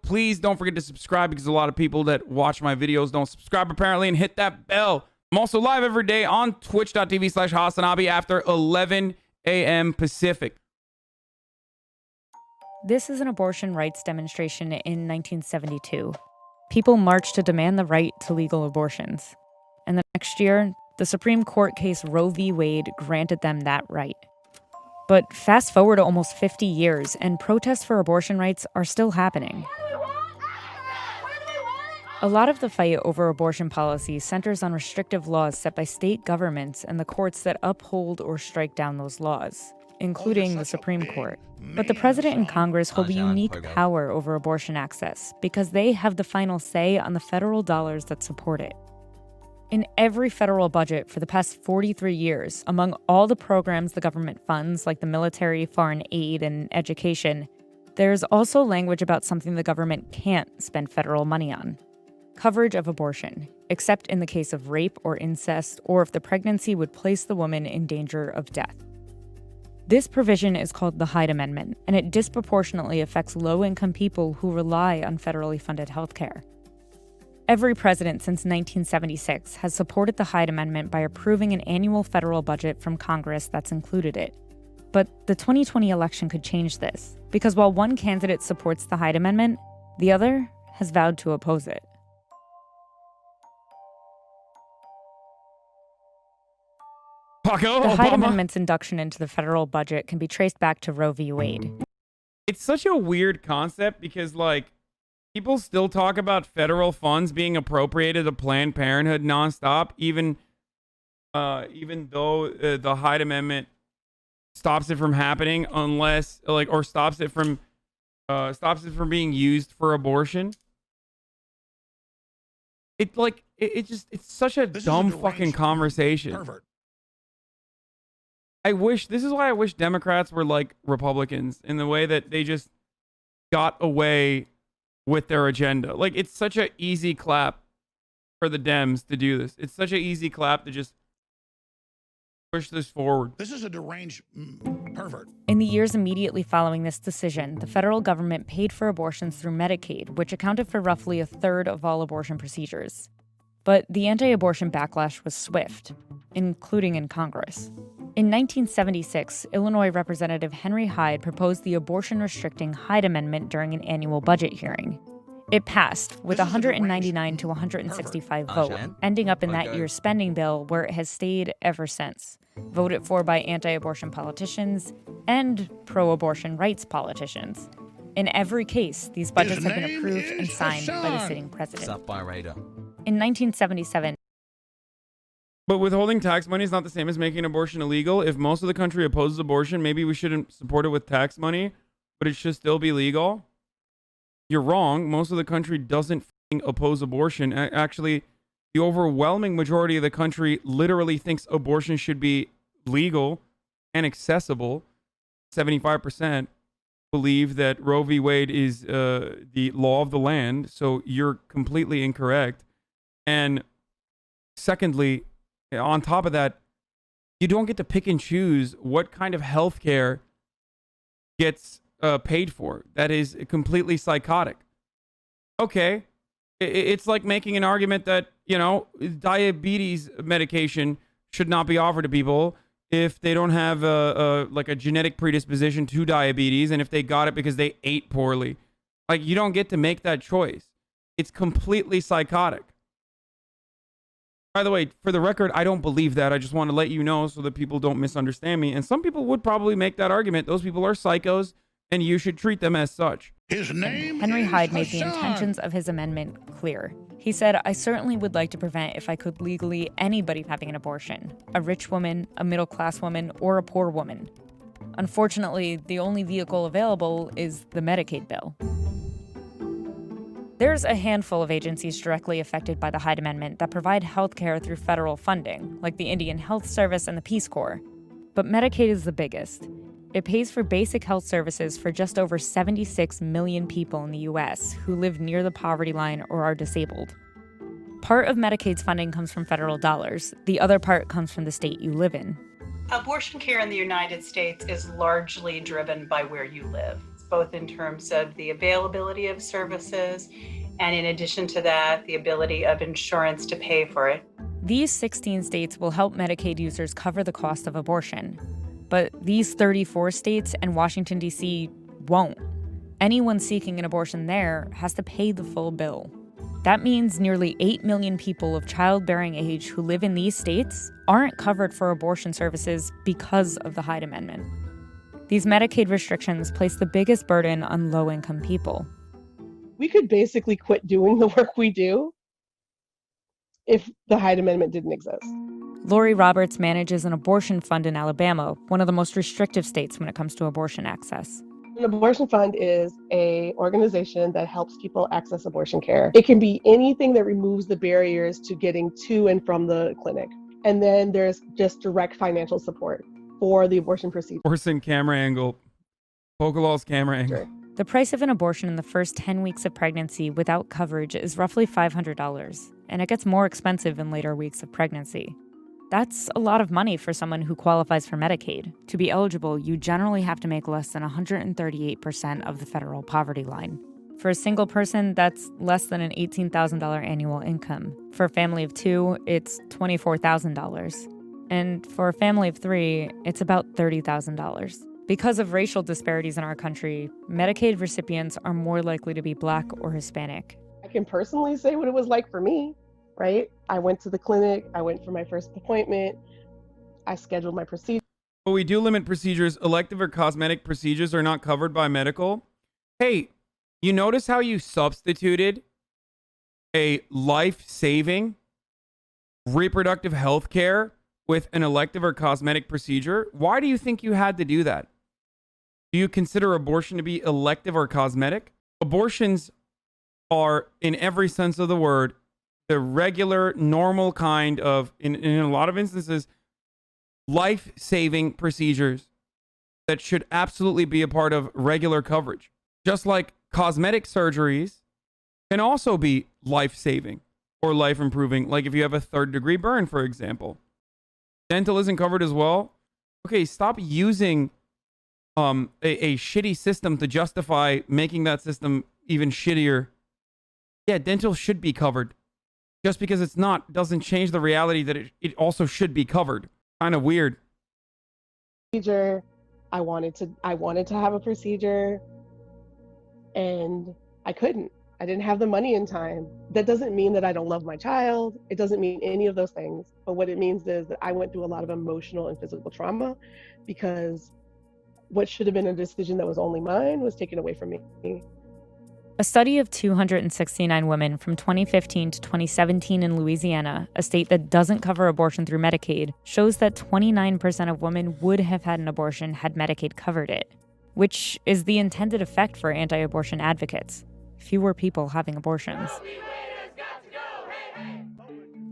Please don't forget to subscribe, because a lot of people that watch my videos don't subscribe apparently, and hit that bell. I'm also live every day on twitch.tv/Hasanabi after 11 a.m. Pacific. This is an abortion rights demonstration in 1972. People marched to demand the right to legal abortions. And the next year, the Supreme Court case Roe v. Wade granted them that right. But fast forward almost 50 years, and protests for abortion rights are still happening. A lot of the fight over abortion policy centers on restrictive laws set by state governments and the courts that uphold or strike down those laws, including the Supreme Court. But the president and Congress hold a unique power over abortion access because they have the final say on the federal dollars that support it. In every federal budget for the past 43 years, among all the programs the government funds, like the military, foreign aid, and education, there's also language about something the government can't spend federal money on: coverage of abortion, except in the case of rape or incest, or if the pregnancy would place the woman in danger of death. This provision is called the Hyde Amendment, and it disproportionately affects low-income people who rely on federally funded health care. Every president since 1976 has supported the Hyde Amendment by approving an annual federal budget from Congress that's included it. But the 2020 election could change this, because while one candidate supports the Hyde Amendment, the other has vowed to oppose it. The Hyde Amendment's induction into the federal budget can be traced back to Roe v. Wade. It's such a weird concept because, like, people still talk about federal funds being appropriated to Planned Parenthood nonstop, even though the Hyde Amendment stops it from happening, unless, like, or stops it from being used for abortion. It's such a dumb fucking conversation. Pervert. This is why I wish Democrats were like Republicans, in the way that they just got away with their agenda. Like, it's such an easy clap for the Dems to do this. It's such an easy clap to just push this forward. This is a deranged pervert. In the years immediately following this decision, the federal government paid for abortions through Medicaid, which accounted for roughly a third of all abortion procedures. But the anti-abortion backlash was swift, including in Congress. In 1976, Illinois Representative Henry Hyde proposed the abortion-restricting Hyde Amendment during an annual budget hearing. It passed with 199 to 165 vote, ending up in that year's spending bill, where it has stayed ever since. Voted for by anti-abortion politicians and pro-abortion rights politicians. In every case, these budgets have been approved and signed by the sitting president. In 1977, but withholding tax money is not the same as making abortion illegal. If most of the country opposes abortion, maybe we shouldn't support it with tax money, but it should still be legal. You're wrong. Most of the country doesn't oppose abortion. Actually, the overwhelming majority of the country literally thinks abortion should be legal and accessible. 75% believe that Roe v. Wade is the law of the land, so you're completely incorrect. And secondly, on top of that, you don't get to pick and choose what kind of health care gets paid for. That is completely psychotic. Okay, it's like making an argument that, you know, diabetes medication should not be offered to people if they don't have like a genetic predisposition to diabetes, and if they got it because they ate poorly. Like, you don't get to make that choice. It's completely psychotic. By the way, for the record, I don't believe that. I just want to let you know so that people don't misunderstand me. And some people would probably make that argument. Those people are psychos, and you should treat them as such. His name Henry is Hyde made the Hasan. intentions of his amendment clear. He said, "I certainly would like to prevent, if I could legally, anybody having an abortion, a rich woman, a middle-class woman, or a poor woman. Unfortunately, the only vehicle available is the Medicaid bill." There's a handful of agencies directly affected by the Hyde Amendment that provide health care through federal funding, like the Indian Health Service and the Peace Corps. But Medicaid is the biggest. It pays for basic health services for just over 76 million people in the U.S. who live near the poverty line or are disabled. Part of Medicaid's funding comes from federal dollars. The other part comes from the state you live in. Abortion care in the United States is largely driven by where you live. both in terms of the availability of services, and in addition to that, the ability of insurance to pay for it. These 16 states will help Medicaid users cover the cost of abortion. But these 34 states and Washington, D.C. won't. Anyone seeking an abortion there has to pay the full bill. That means nearly 8 million people of childbearing age who live in these states aren't covered for abortion services because of the Hyde Amendment. These Medicaid restrictions place the biggest burden on low-income people. We could basically quit doing the work we do if the Hyde Amendment didn't exist. Lori Roberts manages an abortion fund in Alabama, one of the most restrictive states when it comes to abortion access. An abortion fund is an organization that helps people access abortion care. It can be anything that removes the barriers to getting to and from the clinic. And then there's just direct financial support for the abortion procedure. Orson camera angle. Pokelal's camera angle. The price of an abortion in the first 10 weeks of pregnancy without coverage is roughly $500, and it gets more expensive in later weeks of pregnancy. That's a lot of money for someone who qualifies for Medicaid. To be eligible, you generally have to make less than 138% of the federal poverty line. For a single person, that's less than an $18,000 annual income. For a family of two, it's $24,000. And for a family of three, it's about $30,000. Because of racial disparities in our country, Medicaid recipients are more likely to be Black or Hispanic. I can personally say what it was like for me, right? I went to the clinic, I went for my first appointment, I scheduled my procedure. But we do limit procedures. Elective or cosmetic procedures are not covered by medical. Hey, you notice how you substituted a life-saving reproductive health care with an elective or cosmetic procedure? Why do you think you had to do that? Do you consider abortion to be elective or cosmetic? Abortions are, in every sense of the word, the regular, normal kind of, in a lot of instances, life-saving procedures that should absolutely be a part of regular coverage. Just like cosmetic surgeries can also be life-saving or life-improving, like if you have a third-degree burn, for example. Dental isn't covered as well. Okay, stop using a shitty system to justify making that system even shittier. Yeah, dental should be covered. Just because it's not doesn't change the reality that it also should be covered. Kind of weird. Procedure. I wanted to have a procedure and I couldn't. I didn't have the money in time. That doesn't mean that I don't love my child. It doesn't mean any of those things. But what it means is that I went through a lot of emotional and physical trauma because what should have been a decision that was only mine was taken away from me. A study of 269 women from 2015 to 2017 in Louisiana, a state that doesn't cover abortion through Medicaid, shows that 29% of women would have had an abortion had Medicaid covered it, which is the intended effect for anti-abortion advocates. Fewer people having abortions.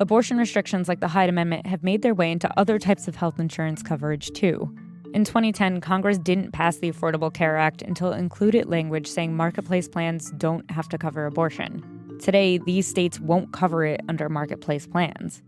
Abortion restrictions like the Hyde Amendment have made their way into other types of health insurance coverage, too. In 2010, Congress didn't pass the Affordable Care Act until it included language saying marketplace plans don't have to cover abortion. Today, these states won't cover it under marketplace plans.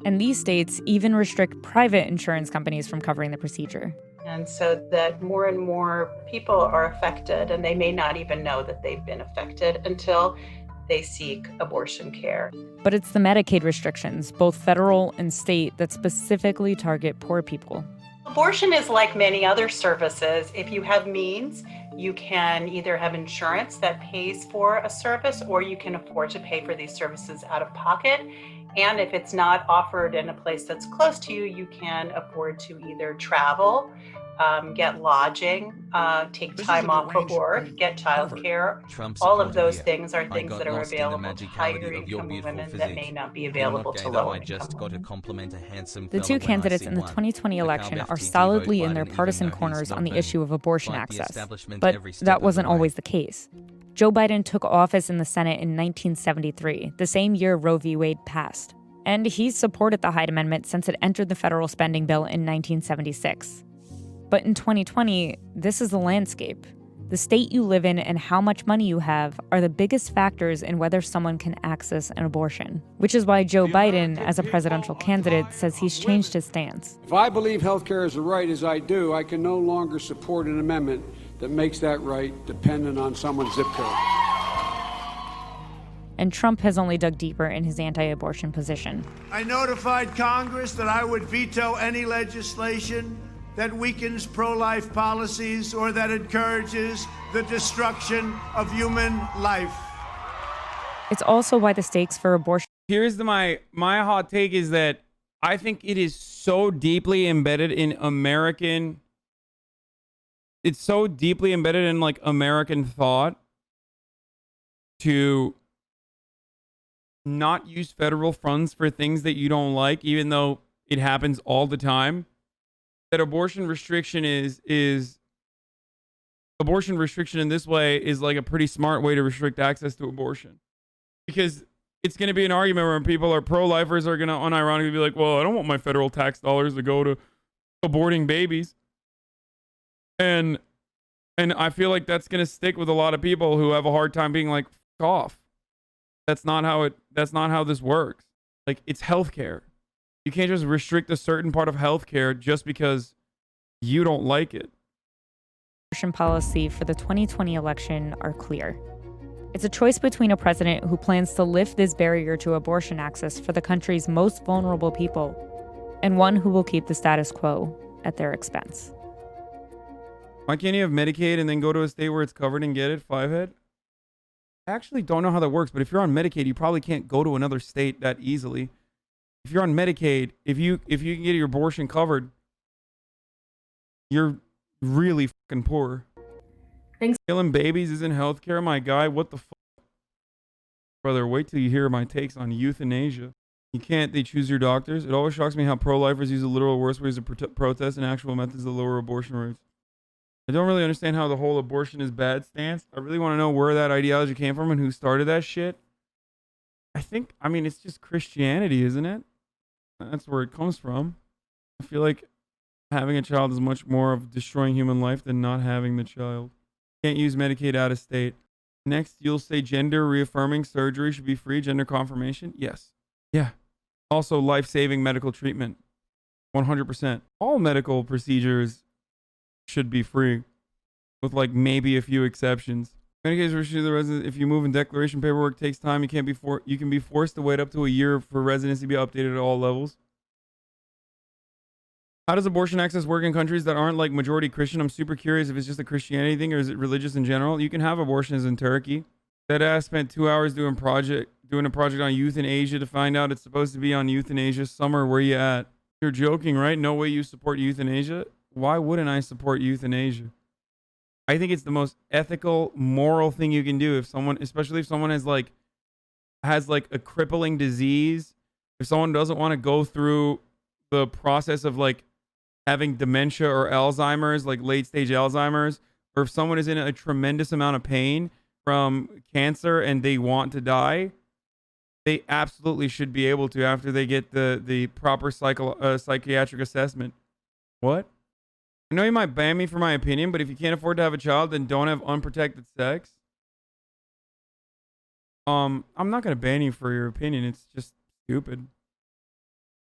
And these states even restrict private insurance companies from covering the procedure. And so that more and more people are affected, and they may not even know that they've been affected until they seek abortion care. But it's the Medicaid restrictions, both federal and state, that specifically target poor people. Abortion is like many other services. If you have means, you can either have insurance that pays for a service, or you can afford to pay for these services out of pocket. And if it's not offered in a place that's close to you, you can afford to either travel, get lodging, take time off of work, get childcare. All of those things are things that are available to higher income women that may not be available to lower income women. The two candidates in the 2020 election are solidly in their partisan corners on the issue of abortion access. But that wasn't always the case. Joe Biden took office in the Senate in 1973, the same year Roe v. Wade passed. And he's supported the Hyde Amendment since it entered the federal spending bill in 1976. But in 2020, this is the landscape. The state you live in and how much money you have are the biggest factors in whether someone can access an abortion, which is why Joe Biden, as a presidential candidate, says he's changed his stance. If I believe health care is a right, as I do, I can no longer support an amendment that makes that right dependent on someone's zip code. And Trump has only dug deeper in his anti-abortion position. I notified Congress that I would veto any legislation that weakens pro-life policies or that encourages the destruction of human life. It's also why the stakes for abortion. Here's my hot take is that I think it is so deeply embedded in American. It's so deeply embedded in like American thought to not use federal funds for things that you don't like, even though it happens all the time. That abortion restriction is abortion restriction in this way is like a pretty smart way to restrict access to abortion, because it's going to be an argument where people are pro-lifers are going to unironically be like, well, I don't want my federal tax dollars to go to aborting babies. And I feel like that's going to stick with a lot of people who have a hard time being like, fuck off. That's not how this works. Like, it's healthcare. You can't just restrict a certain part of healthcare just because you don't like it. Abortion policy for the 2020 election are clear. It's a choice between a president who plans to lift this barrier to abortion access for the country's most vulnerable people and one who will keep the status quo at their expense. Why can't you have Medicaid and then go to a state where it's covered and get it, Fivehead? I actually don't know how that works, but if you're on Medicaid, you probably can't go to another state that easily. If you're on Medicaid, if you can get your abortion covered, you're really fucking poor. Thanks. Killing babies isn't healthcare, my guy. What the fuck? Brother, wait till you hear my takes on euthanasia. You can't, they choose your doctors. It always shocks me how pro-lifers use the literal worst ways to protest and actual methods to lower abortion rates. I don't really understand how the whole abortion is bad stance. I really want to know where that ideology came from and who started that shit. I mean, it's just Christianity, isn't it? That's where it comes from. I feel like having a child is much more of destroying human life than not having the child. Can't use Medicaid out of state. Next, you'll say gender reaffirming surgery should be free. Gender confirmation? Yes. Yeah. Also, life-saving medical treatment. 100%. All medical procedures should be free, with like maybe a few exceptions. Medicaid is restricted to the resident. If you move in declaration paperwork takes time, you can be forced to wait up to a year for residency to be updated at all levels. How does abortion access work in countries that aren't like majority Christian? I'm super curious if it's just a Christianity thing or is it religious in general. You can have abortions in Turkey. That ass spent 2 hours doing a project on euthanasia to find out it's supposed to be on euthanasia. Summer, where you at? You're joking, right? No way you support euthanasia. Why wouldn't I support euthanasia? I think it's the most ethical, moral thing you can do. If someone, especially if someone has like a crippling disease, if someone doesn't want to go through the process of like having dementia or Alzheimer's, like late stage Alzheimer's, or if someone is in a tremendous amount of pain from cancer and they want to die, they absolutely should be able to after they get the proper psychiatric assessment. What? I know you might ban me for my opinion, but if you can't afford to have a child, then don't have unprotected sex. I'm not gonna ban you for your opinion. It's just stupid.